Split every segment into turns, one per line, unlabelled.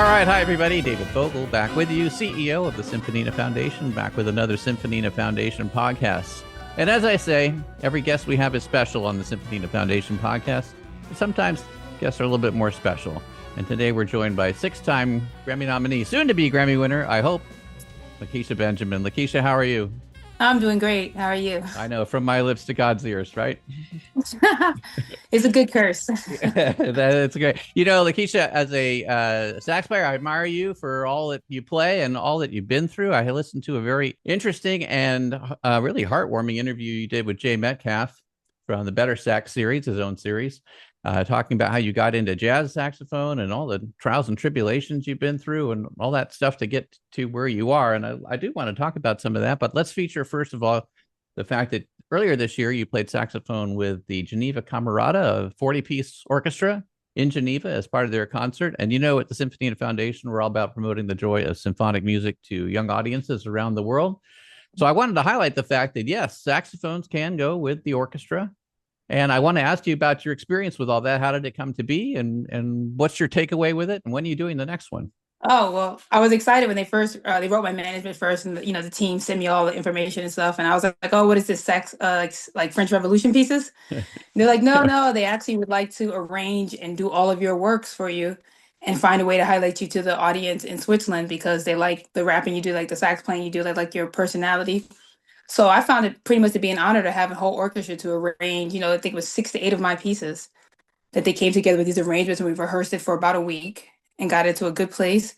All right. Hi, everybody. David Fogel back with you, CEO of the Symphonina Foundation, back with another Symphonina Foundation podcast. And as I say, every guest we have is special on the Symphonina Foundation podcast. But sometimes guests are a little bit more special. And today we're joined by six-time Grammy nominee, soon to be Grammy winner, I hope, Lakecia Benjamin. Lakecia, how are you?
I'm doing great. How are you?
I know, from my lips to God's ears, right?
It's a good curse.
That's great. You know, Lakecia, as a sax player, I admire you for all that you play and all that you've been through. I listened to a very interesting and really heartwarming interview you did with Jay Metcalf from the Better Sax series, his own series, talking about how you got into jazz saxophone and all the trials and tribulations you've been through and all that stuff to get to where you are. And I do want to talk about some of that, but let's feature, first of all, the fact that earlier this year you played saxophone with the Geneva Camerata, a 40-piece orchestra in Geneva as part of their concert. And you know, at the Symphonina Foundation, we're all about promoting the joy of symphonic music to young audiences around the world. So I wanted to highlight the fact that, yes, saxophones can go with the orchestra. And I want to ask you about your experience with all that. How did it come to be? And what's your takeaway with it? And when are you doing the next one?
Oh, well, I was excited when they first, they wrote my management first, and the team sent me all the information and stuff. And I was like, oh, what is this, sax, like French Revolution pieces? They're like, no, they actually would like to arrange and do all of your works for you and find a way to highlight you to the audience in Switzerland because they like the rapping you do, like the sax playing you do, they like your personality. So I found it pretty much to be an honor to have a whole orchestra to arrange, I think it was 6 to 8 of my pieces that they came together with these arrangements, and we rehearsed it for about a week and got it to a good place.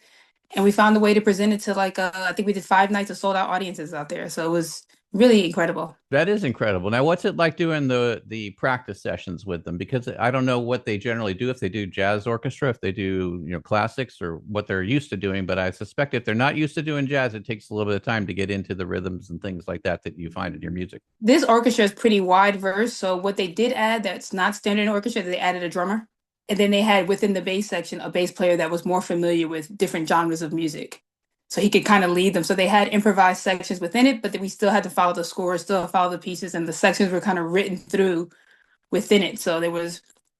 And we found a way to present it to I think we did 5 nights of sold out audiences out there. So it was really incredible.
That is incredible. Now, what's it like doing the practice sessions with them? Because I don't know what they generally do, if they do jazz orchestra, if they do, classics, or what they're used to doing. But I suspect if they're not used to doing jazz, it takes a little bit of time to get into the rhythms and things like that you find in your music.
This orchestra is pretty wide verse. So what they did add that's not standard in orchestra, they added a drummer. And then they had within the bass section a bass player that was more familiar with different genres of music. So he could kind of lead them. So they had improvised sections within it, but then we still had to follow the score, still follow the pieces, and the sections were kind of written through within it. So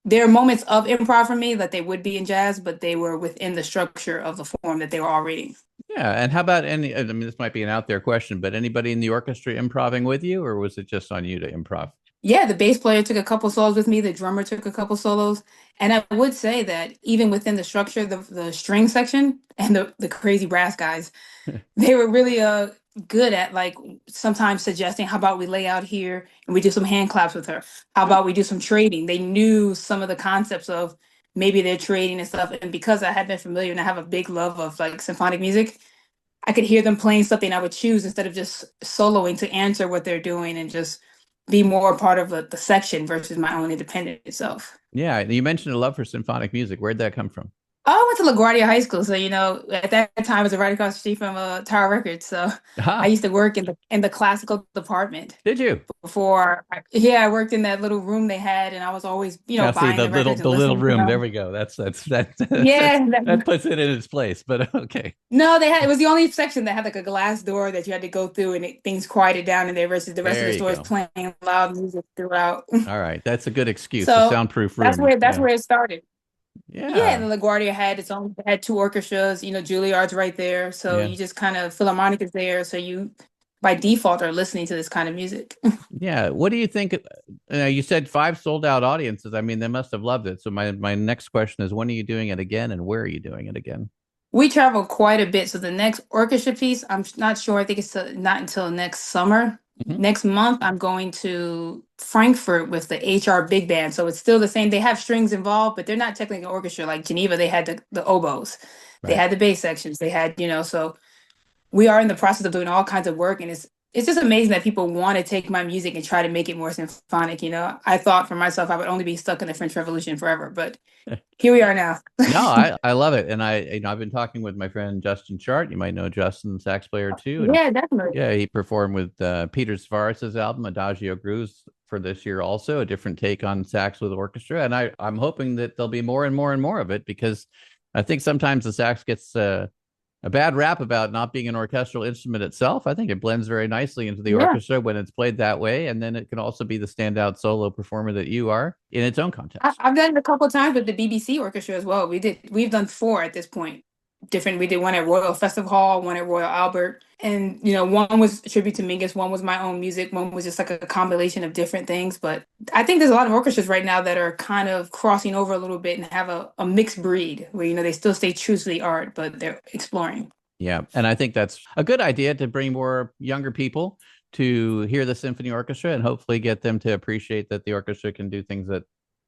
there are moments of improv for me that they would be in jazz, but they were within the structure of the form that they were all reading.
Yeah. And how about this might be an out there question, but anybody in the orchestra improving with you, or was it just on you to improv?
Yeah, the bass player took a couple solos with me. The drummer took a couple solos. And I would say that even within the structure, the string section and the crazy brass guys, they were really good at sometimes suggesting, how about we lay out here and we do some hand claps with her? How about we do some trading? They knew some of the concepts of maybe their trading and stuff. And because I had been familiar and I have a big love of symphonic music, I could hear them playing something I would choose instead of just soloing to answer what they're doing and just be more a part of the section versus my own independent self.
Yeah. You mentioned a love for symphonic music. Where'd that come from?
I went to LaGuardia High School. So, at that time, it was right across the street from Tower Records. So I used to work in the classical department.
Did you?
I worked in that little room they had, and I was always, buying
the little room. There we go. That
yeah,
that puts it in its place. But okay.
No, it was the only section that had a glass door that you had to go through, and things quieted down in there versus the rest of the store is playing loud music throughout.
All right, that's a good excuse. So, a soundproof room.
That's where it started.
Yeah,
and the LaGuardia had 2 orchestras. Juilliard's right there, so you just kind of Philharmonic is there, so you by default are listening to this kind of music.
Yeah, what do you think? You said 5 sold out audiences. I mean, they must have loved it. So my next question is, when are you doing it again, and where are you doing it again?
We travel quite a bit. So the next orchestra piece, I'm not sure. I think it's not until next summer. Mm-hmm. Next month, I'm going to Frankfurt with the HR Big Band. So it's still the same. They have strings involved, but they're not technically an orchestra. Like Geneva, they had the oboes. Right. They had the bass sections. They had, so we are in the process of doing all kinds of work. And it's just amazing that people want to take my music and try to make it more symphonic. I thought for myself, I would only be stuck in the French Revolution forever, but here we are now.
No, I love it. And I've been talking with my friend Justin Chart. You might know Justin, sax player too.
Yeah, definitely.
Yeah, he performed with Peter Savaras' album Adagio Gruz for this year also, a different take on sax with orchestra. And I'm hoping that there'll be more and more and more of it, because I think sometimes the sax gets a bad rap about not being an orchestral instrument itself. I think it blends very nicely into the orchestra when it's played that way. And then it can also be the standout solo performer that you are in its own context.
I've done it a couple of times with the BBC orchestra as well. We've done 4 at this point. different. We did one at Royal Festival Hall, one at Royal Albert. And, one was a tribute to Mingus, one was my own music, one was just like a compilation of different things. But I think there's a lot of orchestras right now that are kind of crossing over a little bit and have a mixed breed where, they still stay true to the art, but they're exploring.
Yeah. And I think that's a good idea to bring more younger people to hear the symphony orchestra and hopefully get them to appreciate that the orchestra can do things that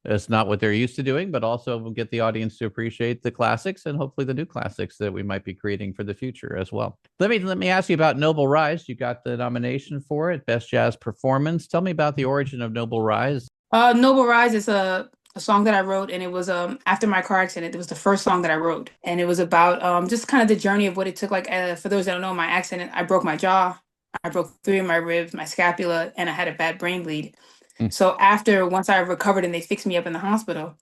it's not what they're used to doing, but also get the audience to appreciate the classics and hopefully the new classics that we might be creating for the future as well. Let me ask you about Noble Rise. You got the nomination for it, Best Jazz Performance. Tell me about the origin of Noble Rise.
Noble Rise is a song that I wrote, and it was after my car accident. It was the first song that I wrote, and it was about just kind of the journey of what it took. Like for those that don't know, my accident, I broke my jaw, I broke 3 of my ribs, my scapula, and I had a bad brain bleed. So once I recovered and they fixed me up in the hospital,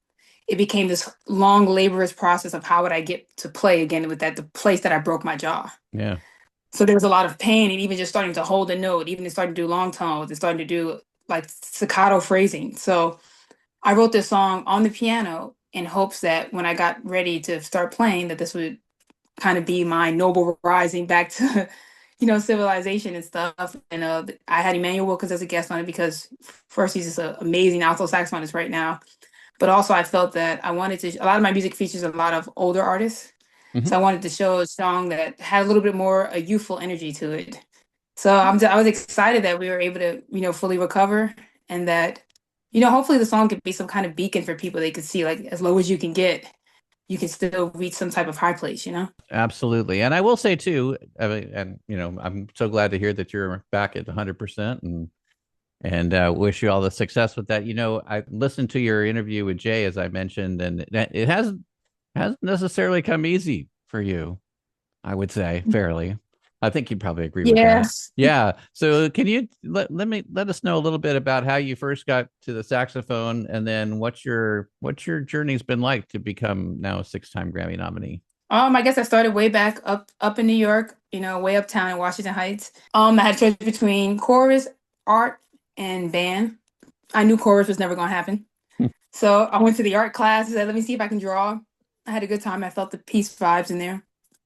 it became this long, laborious process of how would I get to play again with the place that I broke my jaw.
Yeah.
So there was a lot of pain, and even just starting to hold a note, even starting to do long tones, and starting to do like staccato phrasing. So I wrote this song on the piano in hopes that when I got ready to start playing, that this would kind of be my noble rising back to civilization and stuff. And I had Emmanuel Wilkins as a guest on it because first, he's just an amazing alto saxophonist right now. But also I felt that a lot of my music features a lot of older artists. Mm-hmm. So I wanted to show a song that had a little bit more a youthful energy to it. So I was excited that we were able to, fully recover, and that, hopefully the song could be some kind of beacon for people. They could see, like, as low as you can get, you can still reach some type of high place,
Absolutely. And I will say too, I'm so glad to hear that you're back at 100% and wish you all the success with that. I listened to your interview with Jay, as I mentioned, and it hasn't necessarily come easy for you, I would say, fairly. I think you'd probably agree with that. Yeah. So can you let us know a little bit about how you first got to the saxophone, and then what your journey's been like to become now a 6-time Grammy nominee?
I guess I started way back up in New York, way uptown in Washington Heights. I had a choice between chorus, art, and band. I knew chorus was never going to happen. So I went to the art class and said, let me see if I can draw. I had a good time. I felt the peace vibes in there.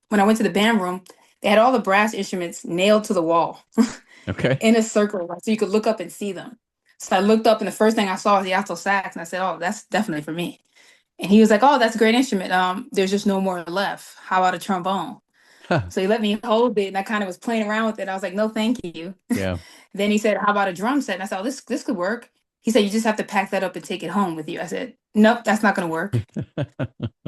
When I went to the band room, they had all the brass instruments nailed to the wall.
Okay.
In a circle, so you could look up and see them. So I looked up, and the first thing I saw was the alto sax, and I said, oh, that's definitely for me. And he was like, oh, that's a great instrument. There's just no more left. How about a trombone? So he let me hold it, and I kind of was playing around with it. I was like, no, thank you.
Yeah.
Then he said, how about a drum set? And I said, oh, this could work. He said, you just have to pack that up and take it home with you. I said, nope, that's not going to work.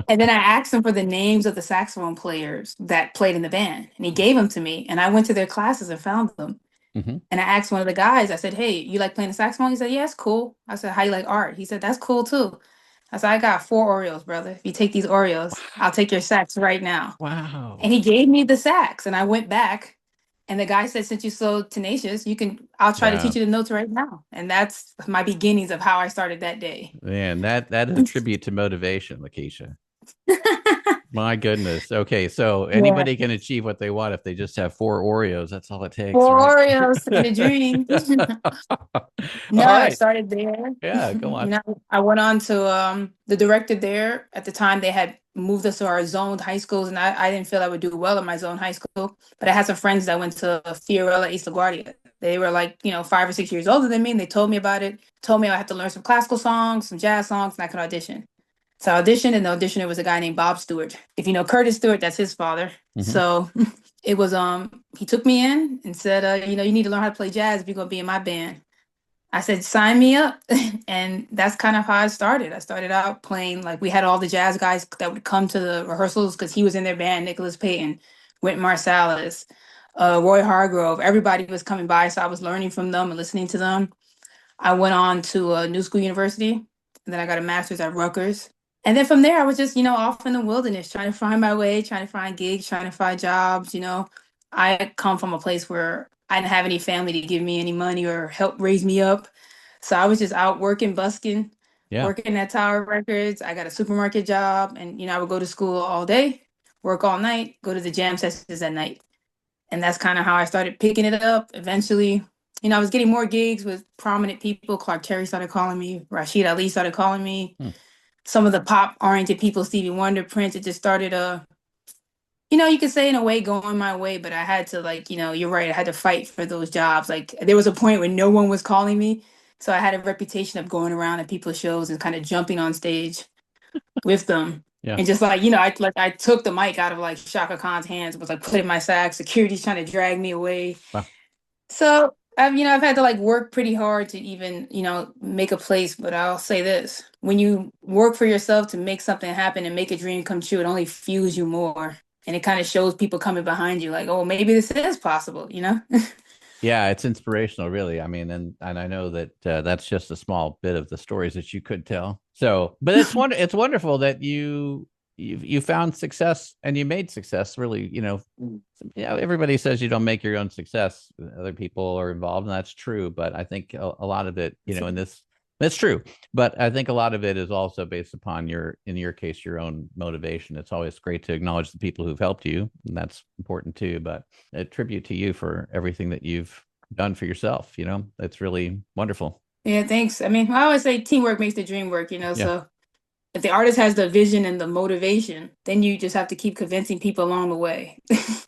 And then I asked him for the names of the saxophone players that played in the band, and he gave them to me. And I went to their classes and found them. Mm-hmm. And I asked one of the guys, I said, hey, you like playing the saxophone? He said, yeah, it's cool. I said, how you like art? He said, that's cool too. I said, I got 4 Oreos, brother. If you take these Oreos, I'll take your sax right now.
Wow.
And he gave me the sax, and I went back. And the guy said, since you're so tenacious, I'll try to teach you the notes right now. And that's my beginnings of how I started that day.
Man, that is a tribute to motivation, Lakecia. My goodness. Okay, so anybody can achieve what they want if they just have 4 Oreos. That's all it takes.
4 Oreos in a dream. No, right. I started there.
Yeah, go on.
I went on to the director there. At the time, they had moved us to our zoned high schools, and I didn't feel I would do well in my zoned high school. But I had some friends that went to Fiorella East LaGuardia. They were like, 5 or 6 years older than me, and they told me about it. Told me I had to learn some classical songs, some jazz songs, and I could audition. So I auditioned, and the auditioner was a guy named Bob Stewart. If you know Curtis Stewart, that's his father. Mm-hmm. So it was, he took me in and said, you need to learn how to play jazz if you're going to be in my band. I said, sign me up. And that's kind of how I started. I started out playing, like, we had all the jazz guys that would come to the rehearsals because he was in their band, Nicholas Payton, Wynton Marsalis, Roy Hargrove. Everybody was coming by, so I was learning from them and listening to them. I went on to New School University, and then I got a master's at Rutgers. And then from there, I was just, off in the wilderness, trying to find my way, trying to find gigs, trying to find jobs. I come from a place where I didn't have any family to give me any money or help raise me up. So I was just out working, busking, working at Tower Records. I got a supermarket job, and, I would go to school all day, work all night, go to the jam sessions at night. And that's kind of how I started picking it up. Eventually, I was getting more gigs with prominent people. Clark Terry started calling me. Rashid Ali started calling me. Some of the pop-oriented people, Stevie Wonder, Prince, it just started You could say in a way going my way, but I had to like, you're right. I had to fight for those jobs. Like there was a point when no one was calling me. So I had a reputation of going around at people's shows and kind of jumping on stage with them.
Yeah.
And just like, I took the mic out of like Shaka Khan's hands, was like putting my sax, security's trying to drag me away.
Wow.
So I've had to like work pretty hard to even, make a place. But I'll say this, when you work for yourself to make something happen and make a dream come true, it only fuels you more. And it kind of shows people coming behind you like, oh, maybe this is possible.
Yeah, it's inspirational, really. I mean, and I know that that's just a small bit of the stories that you could tell. So, but it's wonderful that you found success and you made success. Really, everybody says you don't make your own success. Other people are involved, and that's true. But I think a lot of it, in this, that's true. But I think a lot of it is also based upon in your case, your own motivation. It's always great to acknowledge the people who've helped you, and that's important too. But a tribute to you for everything that you've done for yourself. It's really wonderful.
Yeah, thanks. I mean, I always say teamwork makes the dream work,
Yeah,
so if the artist has the vision and the motivation, then you just have to keep convincing people along the way. That's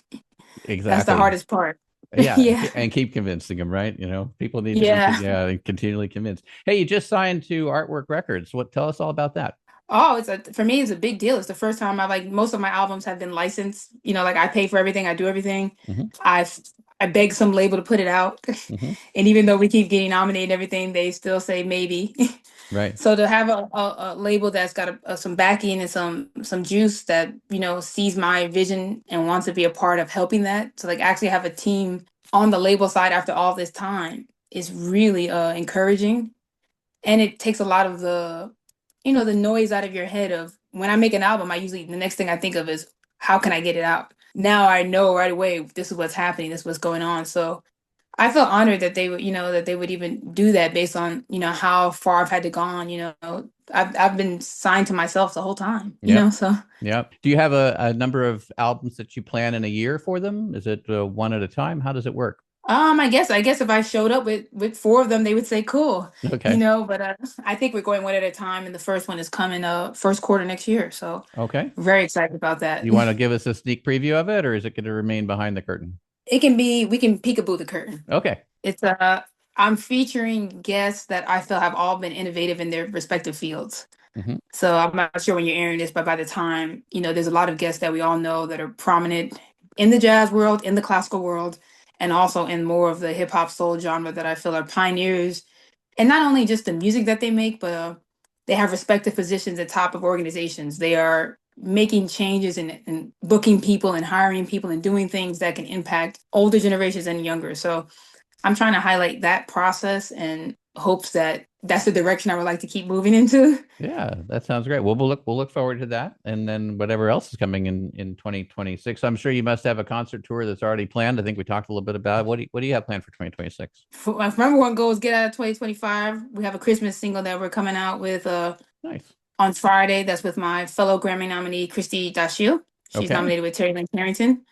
the
exactly.
hardest part.
Yeah,
Yeah.
and keep convincing them, right? People need to be,
Yeah.
yeah, continually convinced. Hey, you just signed to Artwork Records. Tell us all about that.
Oh, for me, it's a big deal. It's the first time most of my albums have been licensed. Like I pay for everything, I do everything.
Hmm.
I've I beg some label to put it out.
Hmm.
And even though we keep getting nominated and everything, they still say maybe.
Right.
So to have a label that's got some backing and some juice that, sees my vision and wants to be a part of helping that. So like actually have a team on the label side after all this time is really encouraging. And it takes a lot of the noise out of your head of when I make an album, the next thing I think of is how can I get it out? Now I know right away this is what's happening, this is what's going on. So I felt honored that they would even do that based on, how far I've had to gone, I've been signed to myself the whole time,
Yep.
so
Yep. Do you have a number of albums that you plan in a year for them? Is it one at a time? How does it work?
I guess if I showed up with four of them, they would say cool,
Okay.
but I think we're going one at a time, and the first one is coming first quarter next year. So
Okay.
very excited about that.
You want to give us a sneak preview of it, or is it going to remain behind the curtain?
We can peekaboo the curtain.
Okay.
It's I'm featuring guests that I feel have all been innovative in their respective fields.
Hmm.
So I'm not sure when you're airing this, but by the time, there's a lot of guests that we all know that are prominent in the jazz world, in the classical world, and also in more of the hip hop soul genre that I feel are pioneers. And not only just the music that they make, but they have respective positions at top of organizations. They are making changes and booking people and hiring people and doing things that can impact older generations and younger. So I'm trying to highlight that process and hopes that that's the direction I would like to keep moving into.
Yeah, that sounds great. Well, we'll look forward to that, and then whatever else is coming in 2026. I'm sure you must have a concert tour that's already planned. I think we talked a little bit about it. What do you have planned for 2026?
My number one goal is get out of 2025. We have a Christmas single that we're coming out with
Nice.
on Friday. That's with my fellow Grammy nominee, Christy Dashiell. She's
Okay.
nominated with Terry Lynn Carrington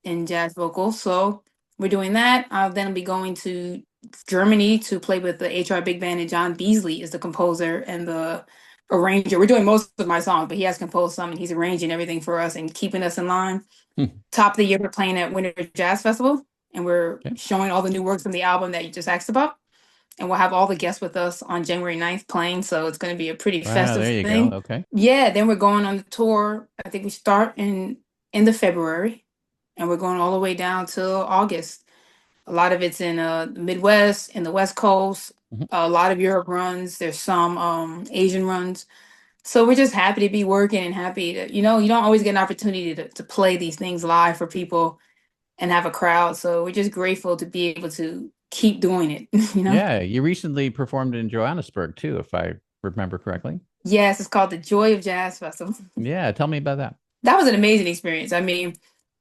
in jazz vocals. So we're doing that. I'll then be going to Germany to play with the HR Big Band, and John Beasley is the composer and the arranger. We're doing most of my songs, but he has composed some and he's arranging everything for us and keeping us in line.
Hmm.
Top of the year, we're playing at Winter Jazz Festival and we're
Okay.
showing all the new works from the album that you just asked about. And we'll have all the guests with us on January 9th playing. So it's going to be a pretty
Wow,
festive
there you go.
thing.
Okay.
Yeah, then we're going on the tour. I think we start in the February and we're going all the way down till August. A lot of it's in the Midwest, in the West Coast,
Mhm.
a lot of Europe runs. There's some Asian runs. So we're just happy to be working and happy to, you don't always get an opportunity to play these things live for people and have a crowd. So we're just grateful to be able to keep doing it.
Yeah, you recently performed in Johannesburg too, if I remember correctly.
Yes, it's called the Joy of Jazz Festival.
Yeah, tell me about that.
That was an amazing experience. I mean,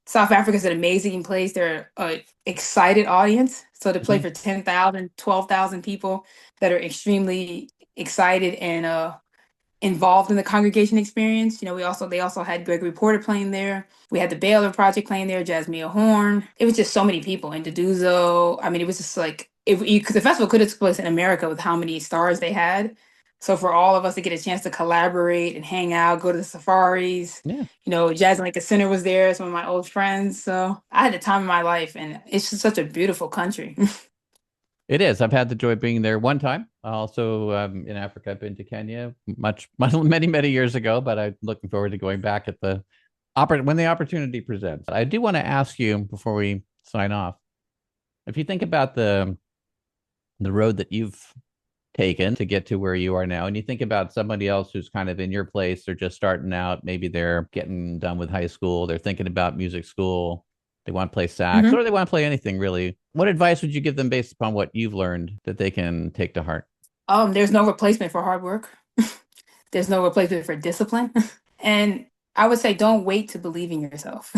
South Africa's an amazing place. They're an excited audience. So to play
Hmm.
for 10,000, 12,000 people that are extremely excited and involved in the congregation experience. They also had Gregory Porter playing there. We had the Baylor Project playing there, Jasmine Horn. It was just so many people. And Deduzo. I mean, it was just like if the festival could have took place in America with how many stars they had. So for all of us to get a chance to collaborate and hang out, go to the safaris,
Yeah.
Jazz and Lake Center was there, some of my old friends. So I had the time of my life, and it's just such a beautiful country.
It is. I've had the joy of being there one time. Also, in Africa, I've been to Kenya many, many years ago, but I'm looking forward to going back when the opportunity presents. I do want to ask you before we sign off, if you think about the road that you've taken to get to where you are now, and you think about somebody else who's kind of in your place, they're just starting out, maybe they're getting done with high school, they're thinking about music school, they want to play sax, or they want to play anything really. What advice would you give them based upon what you've learned that they can take to heart?
There's no replacement for hard work. There's no replacement for discipline. And I would say, don't wait to believe in yourself.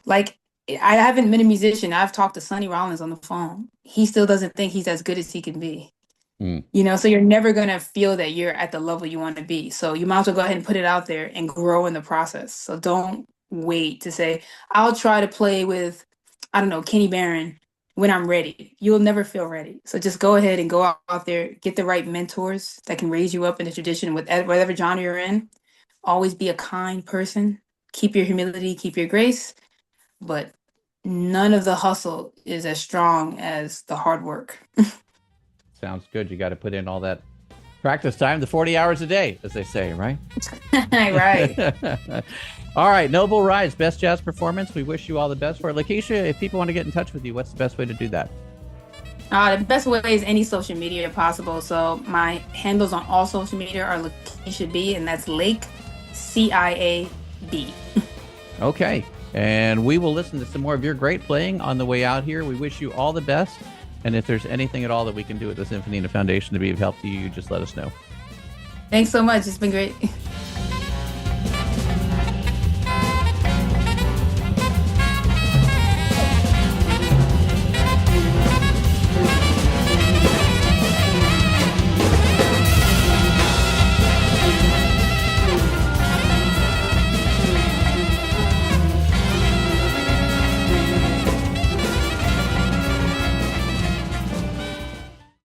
Like, I haven't been a musician. I've talked to Sonny Rollins on the phone. He still doesn't think he's as good as he can be. So you're never going to feel that you're at the level you want to be. So you might as well go ahead and put it out there and grow in the process. So don't wait to say, I'll try to play with, I don't know, Kenny Barron when I'm ready. You'll never feel ready. So just go ahead and go out there, get the right mentors that can raise you up in the tradition with whatever genre you're in. Always be a kind person. Keep your humility, keep your grace. But none of the hustle is as strong as the hard work.
Sounds good. You got to put in all that practice time, the 40 hours a day, as they say, right?
Right.
All right, Noble Rise, best jazz performance. We wish you all the best for it. Lakecia, if people want to get in touch with you, what's the best way to do that?
The best way is any social media possible. So my handles on all social media are Lakecia B, and that's Lake CIA-B.
Okay, and we will listen to some more of your great playing on the way out here. We wish you all the best. And if there's anything at all that we can do at the Symphonina Foundation to be of help to you, just let us know.
Thanks so much. It's been great.